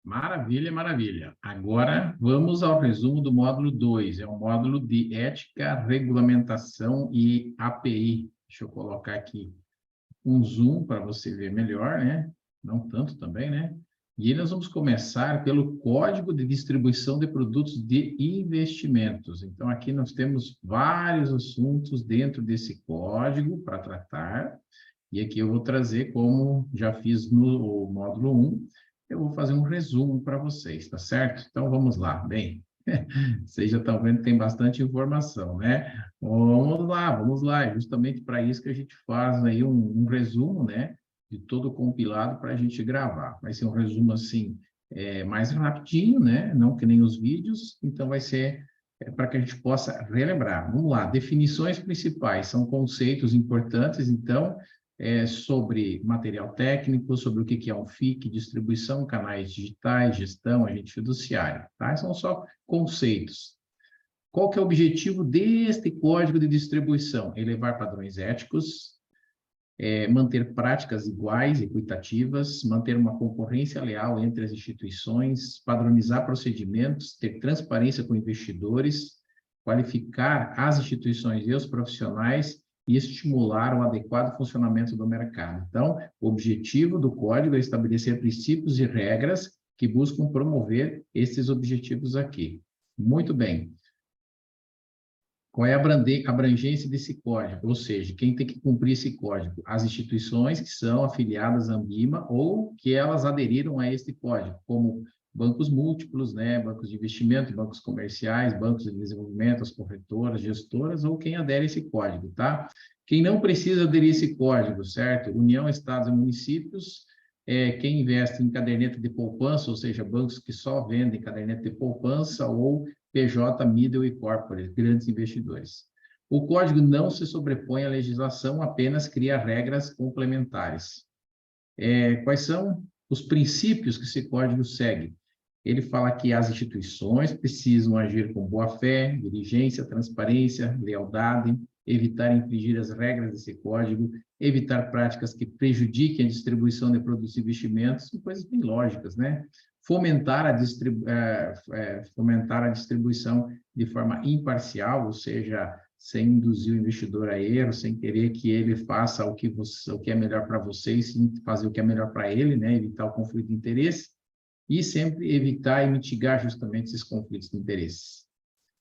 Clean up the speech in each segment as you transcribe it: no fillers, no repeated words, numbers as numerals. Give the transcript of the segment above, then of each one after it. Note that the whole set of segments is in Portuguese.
Maravilha, maravilha. Agora vamos ao resumo do módulo 2. É o módulo de ética, regulamentação e API. Deixa eu colocar aqui um zoom para você ver melhor, né? Não tanto também, né? E aí nós vamos começar pelo Código de Distribuição de Produtos de Investimentos. Então, aqui nós temos vários assuntos dentro desse código para tratar. E aqui eu vou trazer, como já fiz no módulo 1, eu vou fazer um resumo para vocês, tá certo? Então, vamos lá. Bem, vocês já estão vendo que tem bastante informação, né? Vamos lá. É justamente para isso que a gente faz aí um resumo, né? De todo o compilado para a gente gravar. Vai ser um resumo, assim, mais rapidinho, né? Não que nem os vídeos, então vai ser para que a gente possa relembrar. Vamos lá, definições principais, são conceitos importantes, então, sobre material técnico, sobre o que é um FIC, distribuição, canais digitais, gestão, agente fiduciário, tá? São só conceitos. Qual que é o objetivo deste código de distribuição? Elevar padrões éticos, manter práticas iguais, equitativas, manter uma concorrência leal entre as instituições, padronizar procedimentos, ter transparência com investidores, qualificar as instituições e os profissionais e estimular o adequado funcionamento do mercado. Então, o objetivo do código é estabelecer princípios e regras que buscam promover esses objetivos aqui. Muito bem. Qual é a abrangência desse código? Ou seja, quem tem que cumprir esse código? As instituições que são afiliadas à Ambima ou que elas aderiram a este código, como bancos múltiplos, né, bancos de investimento, bancos comerciais, bancos de desenvolvimento, as corretoras, gestoras, ou quem adere a esse código, tá? Quem não precisa aderir a esse código, certo? União, estados e municípios, quem investe em caderneta de poupança, ou seja, bancos que só vendem caderneta de poupança ou PJ, Middle e Corporate, grandes investidores. O código não se sobrepõe à legislação, apenas cria regras complementares. Quais são os princípios que esse código segue? Ele fala que as instituições precisam agir com boa-fé, diligência, transparência, lealdade, evitar infringir as regras desse código, evitar práticas que prejudiquem a distribuição de produtos e investimentos, coisas bem lógicas, né? Fomentar a distribuição de forma imparcial, ou seja, sem induzir o investidor a erro, sem querer que ele faça o que é melhor para você, e sim fazer o que é melhor para ele, né? Evitar o conflito de interesse, e sempre evitar e mitigar justamente esses conflitos de interesse.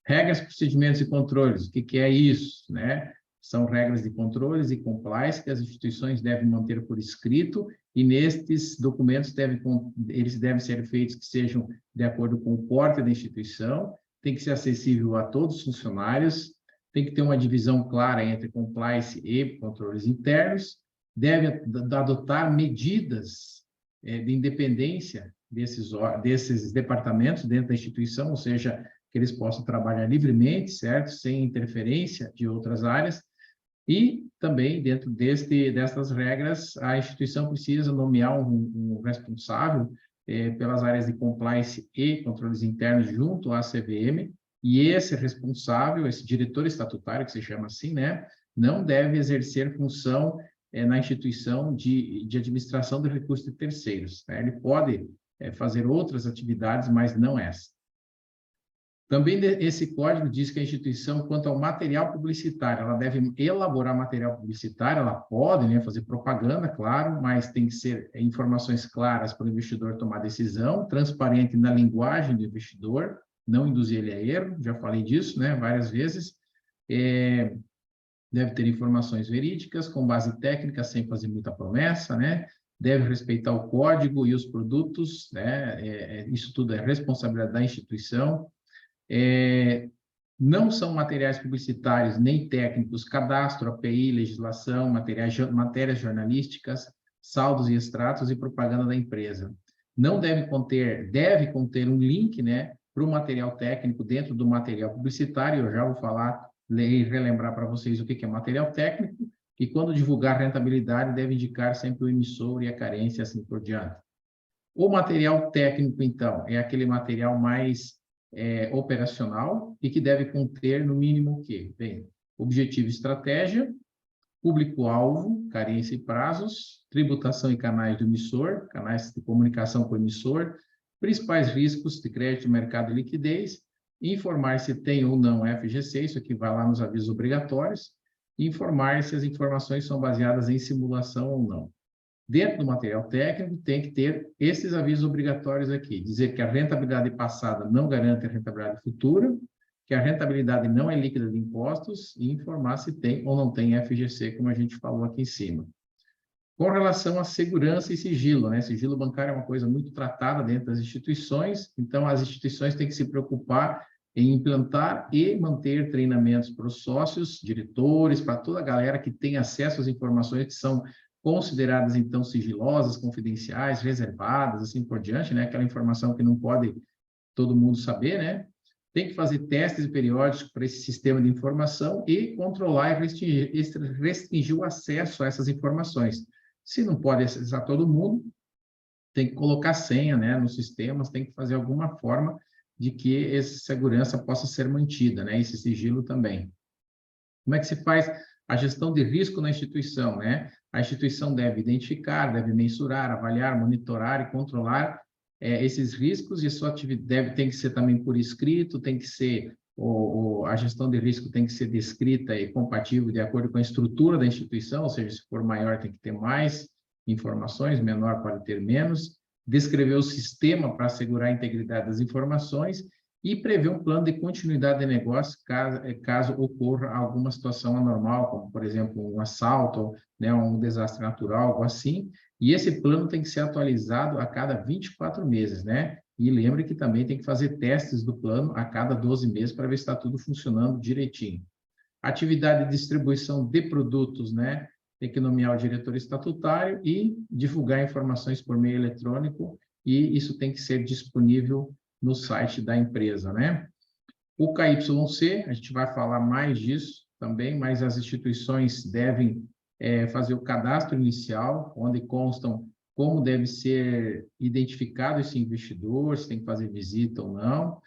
Regras, procedimentos e controles, o que é isso, né? São regras de controles e compliance que as instituições devem manter por escrito, e nestes documentos eles devem ser feitos que sejam de acordo com o porte da instituição, tem que ser acessível a todos os funcionários, tem que ter uma divisão clara entre compliance e controles internos, deve adotar medidas de independência desses departamentos dentro da instituição, ou seja, que eles possam trabalhar livremente, certo? Sem interferência de outras áreas. E também, dentro dessas regras, a instituição precisa nomear um responsável pelas áreas de compliance e controles internos junto à CVM, e esse responsável, esse diretor estatutário, que se chama assim, né, não deve exercer função na instituição de administração de recursos de terceiros, né? Ele pode fazer outras atividades, mas não essa. Também esse código diz que a instituição, quanto ao material publicitário, ela deve elaborar material publicitário, ela pode, né, fazer propaganda, claro, mas tem que ser informações claras para o investidor tomar decisão, transparente na linguagem do investidor, não induzir ele a erro, já falei disso, né, várias vezes. Deve ter informações verídicas, com base técnica, sem fazer muita promessa, né? Deve respeitar o código e os produtos, né? Isso tudo é responsabilidade da instituição. Não são materiais publicitários nem técnicos, cadastro, API, legislação, matérias jornalísticas, saldos e extratos e propaganda da empresa. Não deve conter um link, né, para o material técnico dentro do material publicitário. Eu já vou falar e relembrar para vocês o que é material técnico, e quando divulgar rentabilidade deve indicar sempre o emissor e a carência, assim por diante. O material técnico, então, é aquele material mais operacional e que deve conter, no mínimo, o quê? Bem, objetivo e estratégia, público-alvo, carência e prazos, tributação e canais do emissor, canais de comunicação com o emissor, Principais riscos de crédito, mercado e liquidez, informar se tem ou não FGC, isso aqui vai lá nos avisos obrigatórios, e informar se as informações são baseadas em simulação ou não. Dentro do material técnico, tem que ter esses avisos obrigatórios aqui, dizer que a rentabilidade passada não garante a rentabilidade futura, que a rentabilidade não é líquida de impostos, e informar se tem ou não tem FGC, como a gente falou aqui em cima. Com relação à segurança e sigilo, né? Sigilo bancário é uma coisa muito tratada dentro das instituições, então as instituições têm que se preocupar em implantar e manter treinamentos para os sócios, diretores, para toda a galera que tem acesso às informações que são consideradas, então, sigilosas, confidenciais, reservadas, assim por diante, né? Aquela informação que não pode todo mundo saber, né? Tem que fazer testes periódicos para esse sistema de informação e controlar e restringir o acesso a essas informações. Se não pode acessar todo mundo, tem que colocar senha, né, nos sistemas, tem que fazer alguma forma de que essa segurança possa ser mantida, né, esse sigilo também. Como é que se faz a gestão de risco na instituição, né? A instituição deve identificar, deve mensurar, avaliar, monitorar e controlar esses riscos, e sua atividade tem que ser também por escrito, tem que ser, a gestão de risco tem que ser descrita e compatível de acordo com a estrutura da instituição, ou seja, se for maior tem que ter mais informações, menor pode ter menos, descrever o sistema para assegurar a integridade das informações e prever um plano de continuidade de negócio caso ocorra alguma situação anormal, como, por exemplo, um assalto, né, um desastre natural, algo assim, e esse plano tem que ser atualizado a cada 24 meses, né? E lembre que também tem que fazer testes do plano a cada 12 meses para ver se está tudo funcionando direitinho. Atividade de distribuição de produtos, né? Tem que nomear o diretor estatutário e divulgar informações por meio eletrônico, e isso tem que ser disponível no site da empresa, né? O KYC, a gente vai falar mais disso também, mas as instituições devem fazer o cadastro inicial, onde constam como deve ser identificado esse investidor, se tem que fazer visita ou não,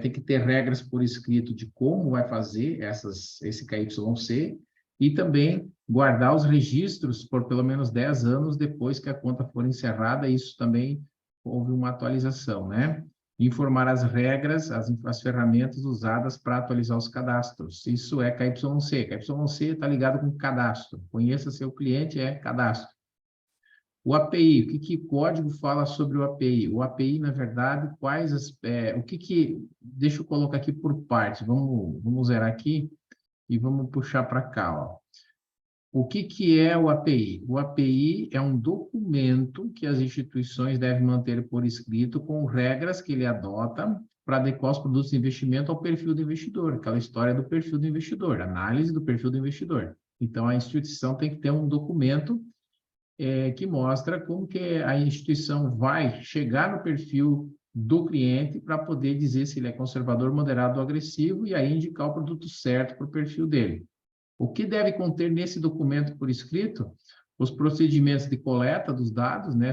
tem que ter regras por escrito de como vai fazer esse KYC, e também guardar os registros por pelo menos 10 anos depois que a conta for encerrada. Isso também houve uma atualização, né? Informar as regras, as ferramentas usadas para atualizar os cadastros. Isso é KYC. KYC está ligado com cadastro. Conheça seu cliente, é cadastro. O API, o que o código fala sobre o API? O API, na verdade, deixa eu colocar aqui por partes. Vamos zerar aqui e vamos puxar para cá, ó. O que é o API? O API é um documento que as instituições devem manter por escrito com regras que ele adota para adequar os produtos de investimento ao perfil do investidor, aquela história do perfil do investidor, análise do perfil do investidor. Então, a instituição tem que ter um documento que mostra como que a instituição vai chegar no perfil do cliente para poder dizer se ele é conservador, moderado ou agressivo, e aí indicar o produto certo para o perfil dele. O que deve conter nesse documento por escrito? Os procedimentos de coleta dos dados, né?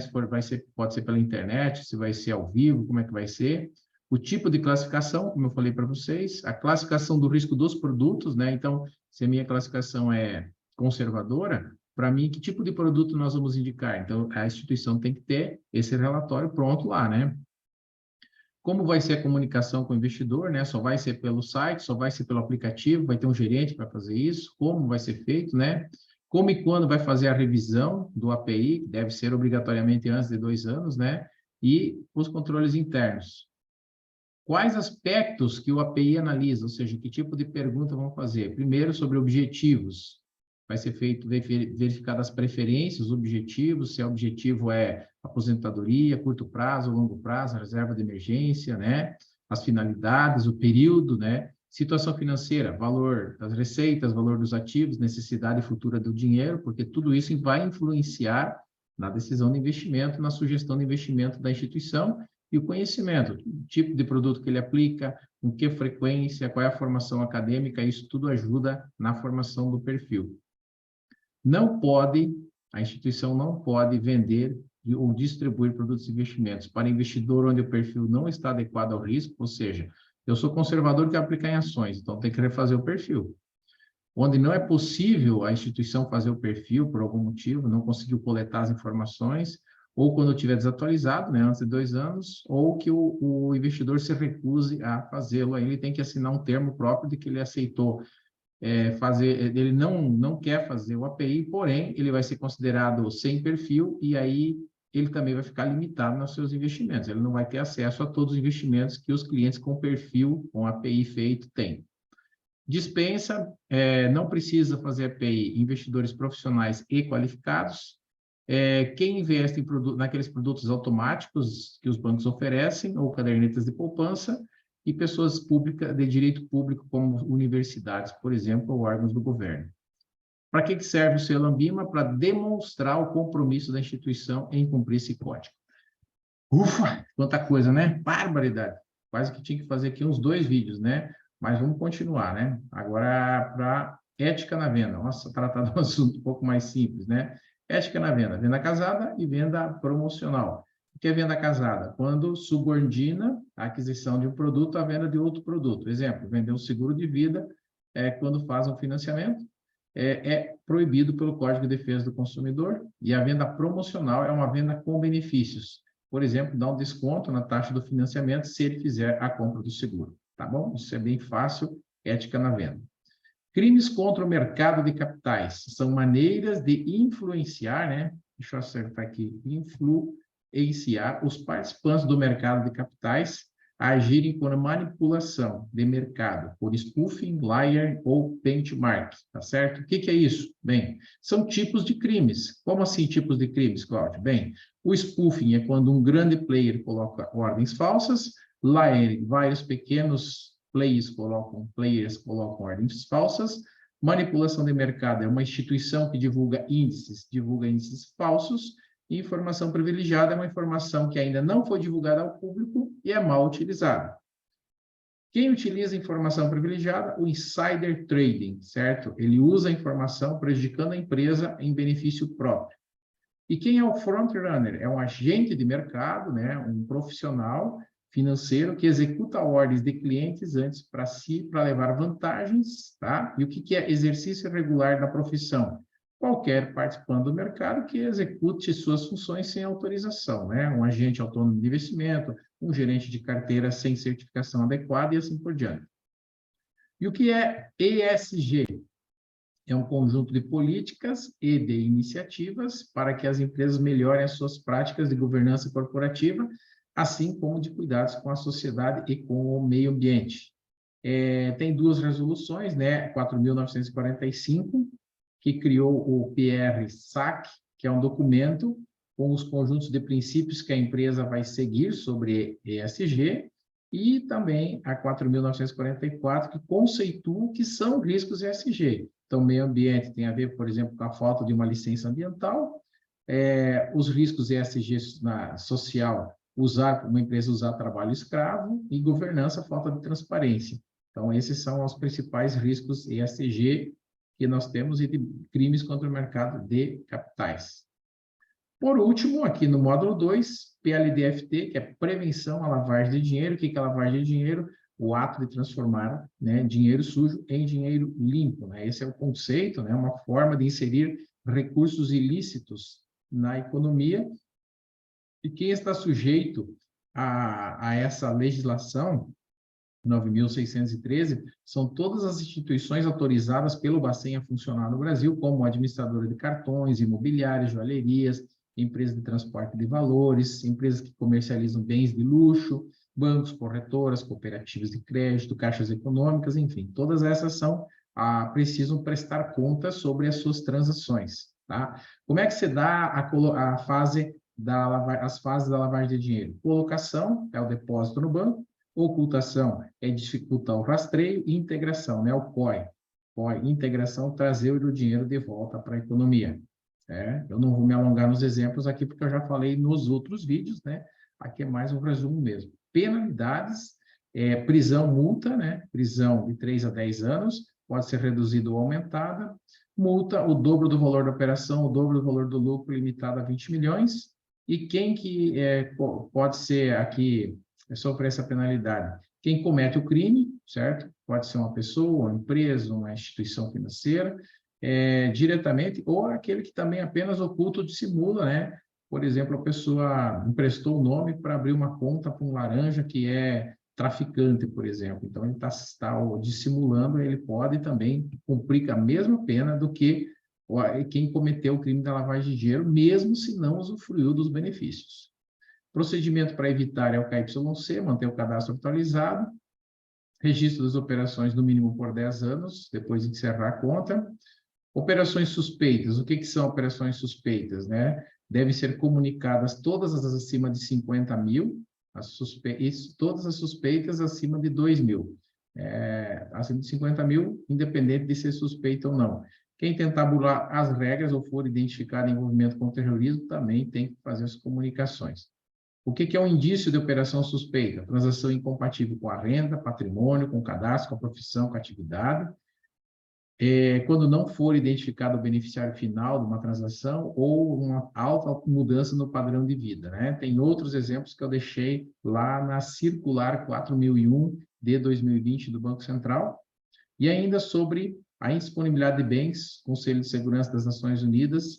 Pode ser pela internet, se vai ser ao vivo, como é que vai ser. O tipo de classificação, como eu falei para vocês. A classificação do risco dos produtos, né? Então, se a minha classificação é conservadora, para mim, que tipo de produto nós vamos indicar? Então, a instituição tem que ter esse relatório pronto lá, né? Como vai ser a comunicação com o investidor, né? Só vai ser pelo site, só vai ser pelo aplicativo, vai ter um gerente para fazer isso, como vai ser feito, né? Como e quando vai fazer a revisão do API, que deve ser obrigatoriamente antes de 2 anos, né? E os controles internos. Quais aspectos que o API analisa, ou seja, que tipo de pergunta vão fazer? Primeiro, sobre objetivos. Vai ser feito verificadas as preferências, os objetivos, se o objetivo é aposentadoria, curto prazo, longo prazo, reserva de emergência, né? As finalidades, o período, né? Situação financeira, valor das receitas, valor dos ativos, necessidade futura do dinheiro, porque tudo isso vai influenciar na decisão de investimento, na sugestão de investimento da instituição. E o conhecimento, o tipo de produto que ele aplica, com que frequência, qual é a formação acadêmica, isso tudo ajuda na formação do perfil. A instituição não pode vender ou distribuir produtos de investimentos para investidor onde o perfil não está adequado ao risco, ou seja, eu sou conservador e quero aplicar em ações, então tem que refazer o perfil. Onde não é possível a instituição fazer o perfil por algum motivo, não conseguiu coletar as informações, ou quando estiver desatualizado, né, antes de 2 anos, ou que o investidor se recuse a fazê-lo, aí ele tem que assinar um termo próprio de que ele aceitou fazer, ele não quer fazer o API, porém, ele vai ser considerado sem perfil, e aí ele também vai ficar limitado nos seus investimentos, ele não vai ter acesso a todos os investimentos que os clientes com perfil, com API feito, têm. Dispensa, não precisa fazer API, investidores profissionais e qualificados. Quem investe naqueles produtos automáticos que os bancos oferecem, ou cadernetas de poupança, e pessoas públicas de direito público, como universidades, por exemplo, ou órgãos do governo. Para que serve o selo Ambima? Para demonstrar o compromisso da instituição em cumprir esse código. Ufa, quanta coisa, né? Barbaridade. Quase que tinha que fazer aqui uns 2 vídeos, né? Mas vamos continuar, né? Agora, para ética na venda. Nossa, tratar de um assunto um pouco mais simples, né? Ética na venda. Venda casada e venda promocional. O que é venda casada? Quando subordina a aquisição de um produto à venda de outro produto. Exemplo, vender um seguro de vida quando faz um financiamento. É proibido pelo Código de Defesa do Consumidor. E a venda promocional é uma venda com benefícios. Por exemplo, dar um desconto na taxa do financiamento se ele fizer a compra do seguro. Tá bom? Isso é bem fácil, ética na venda. Crimes contra o mercado de capitais são maneiras de influenciar, né? Deixa eu acertar aqui, influenciar os participantes do mercado de capitais a agirem por manipulação de mercado, por spoofing, lying ou benchmark, tá certo? O que é isso? Bem, são tipos de crimes. Como assim tipos de crimes, Cláudio? Bem, o spoofing é quando um grande player coloca ordens falsas, lying, vários pequenos players colocam ordens falsas. Manipulação de mercado é uma instituição que divulga índices falsos. E informação privilegiada é uma informação que ainda não foi divulgada ao público e é mal utilizada. Quem utiliza informação privilegiada? O insider trading, certo? Ele usa a informação prejudicando a empresa em benefício próprio. E quem é o front-runner? É um agente de mercado, né? Um profissional financeiro que executa ordens de clientes antes para si, para levar vantagens, tá? E o que é exercício regular da profissão? Qualquer participante do mercado que execute suas funções sem autorização, né? Um agente autônomo de investimento, um gerente de carteira sem certificação adequada e assim por diante. E o que é ESG? É um conjunto de políticas e de iniciativas para que as empresas melhorem as suas práticas de governança corporativa, assim como de cuidados com a sociedade e com o meio ambiente. Tem 2 resoluções, né? 4.945, que criou o PR-SAC, que é um documento com os conjuntos de princípios que a empresa vai seguir sobre ESG, e também a 4.944, que conceitua o que são riscos ESG. Então, meio ambiente tem a ver, por exemplo, com a falta de uma licença ambiental, os riscos ESG social, uma empresa usar trabalho escravo, e governança, falta de transparência. Então, esses são os principais riscos ESG que nós temos e de crimes contra o mercado de capitais. Por último, aqui no módulo 2, PLDFT, que é prevenção à lavagem de dinheiro. O que é lavagem de dinheiro? O ato de transformar, né, dinheiro sujo em dinheiro limpo, né? Esse é o conceito, né, uma forma de inserir recursos ilícitos na economia. E quem está sujeito a essa legislação 9.613, são todas as instituições autorizadas pelo Bacen a funcionar no Brasil, como administradora de cartões, imobiliárias, joalherias, empresas de transporte de valores, empresas que comercializam bens de luxo, bancos, corretoras, cooperativas de crédito, caixas econômicas, enfim, todas essas precisam prestar contas sobre as suas transações, tá? Como é que se dá as fases da lavagem de dinheiro? Colocação, é o depósito no banco. Ocultação é dificultar o rastreio, e integração, né? O COI. COI, integração, trazer o dinheiro de volta para a economia. Eu não vou me alongar nos exemplos aqui, porque eu já falei nos outros vídeos, né? Aqui é mais um resumo mesmo. Penalidades, prisão, multa, né? Prisão de 3 a 10 anos, pode ser reduzida ou aumentada. Multa, o dobro do valor da operação, o dobro do valor do lucro, limitado a 20 milhões. E quem que pode ser aqui sofrer essa penalidade? Quem comete o crime, certo? Pode ser uma pessoa, uma empresa, uma instituição financeira, diretamente, ou aquele que também apenas oculta ou dissimula, né? por exemplo, a pessoa emprestou o nome para abrir uma conta para um laranja que é traficante, por exemplo. Então, ele está dissimulando, ele pode também cumprir a mesma pena do que quem cometeu o crime da lavagem de dinheiro, mesmo se não usufruiu dos benefícios. Procedimento para evitar é o KYC, manter o cadastro atualizado, registro das operações no mínimo por 10 anos, depois de encerrar a conta. Operações suspeitas, o que são operações suspeitas, né? Devem ser comunicadas todas as acima de 50 mil, todas as suspeitas acima de 2 mil. Acima de 50 mil, independente de ser suspeita ou não. Quem tentar burlar as regras ou for identificado em envolvimento com terrorismo, também tem que fazer as comunicações. O que é um indício de operação suspeita? Transação incompatível com a renda, patrimônio, com o cadastro, com a profissão, com a atividade. Quando não for identificado o beneficiário final de uma transação ou uma alta mudança no padrão de vida, né? Tem outros exemplos que eu deixei lá na Circular 4001 de 2020 do Banco Central. E ainda sobre a indisponibilidade de bens, Conselho de Segurança das Nações Unidas,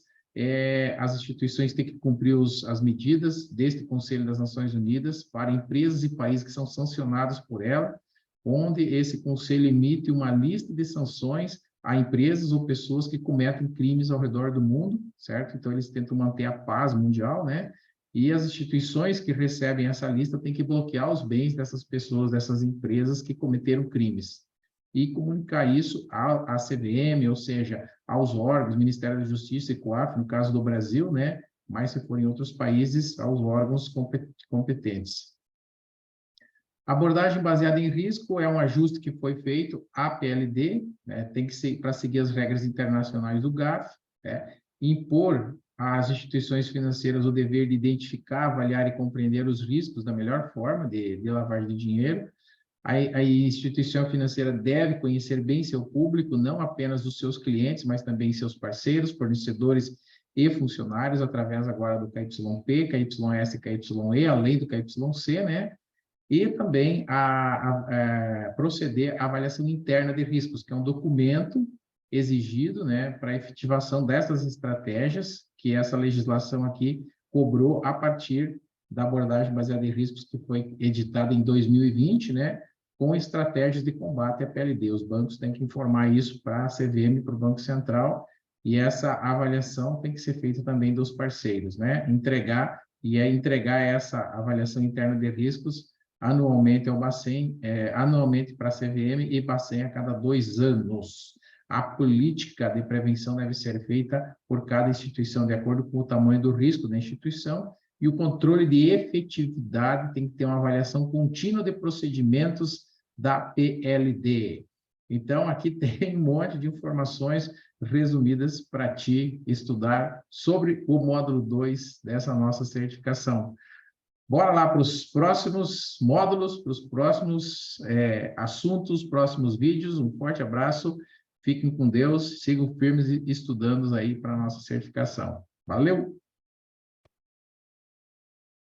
as instituições têm que cumprir as medidas deste Conselho das Nações Unidas para empresas e países que são sancionados por ela, onde esse conselho emite uma lista de sanções a empresas ou pessoas que cometem crimes ao redor do mundo, certo? Então, eles tentam manter a paz mundial, né? E as instituições que recebem essa lista têm que bloquear os bens dessas pessoas, dessas empresas que cometeram crimes. E comunicar isso à CVM, ou seja, aos órgãos, Ministério da Justiça e COAF, no caso do Brasil, né? Mas se for em outros países, aos órgãos competentes. Abordagem baseada em risco é um ajuste que foi feito à PLD, né? Tem que ser para seguir as regras internacionais do GAF, né? Impor às instituições financeiras o dever de identificar, avaliar e compreender os riscos da melhor forma de lavagem de dinheiro. A instituição financeira deve conhecer bem seu público, não apenas os seus clientes, mas também seus parceiros, fornecedores e funcionários, através agora do KYP, KYS e KYE, além do KYC, né? E também proceder à avaliação interna de riscos, que é um documento exigido, né, para a efetivação dessas estratégias que essa legislação aqui cobrou a partir da abordagem baseada em riscos que foi editada em 2020, né, com estratégias de combate à PLD. Os bancos têm que informar isso para a CVM, para o Banco Central, e essa avaliação tem que ser feita também dos parceiros, né, entregar essa avaliação interna de riscos anualmente ao Bacen, anualmente para a CVM e Bacen a cada 2 anos. A política de prevenção deve ser feita por cada instituição de acordo com o tamanho do risco da instituição e o controle de efetividade tem que ter uma avaliação contínua de procedimentos da PLD. Então, aqui tem um monte de informações resumidas para ti estudar sobre o módulo 2 dessa nossa certificação. Bora lá para os próximos módulos, para os próximos assuntos, próximos vídeos. Um forte abraço, fiquem com Deus, sigam firmes e estudando aí para a nossa certificação. Valeu!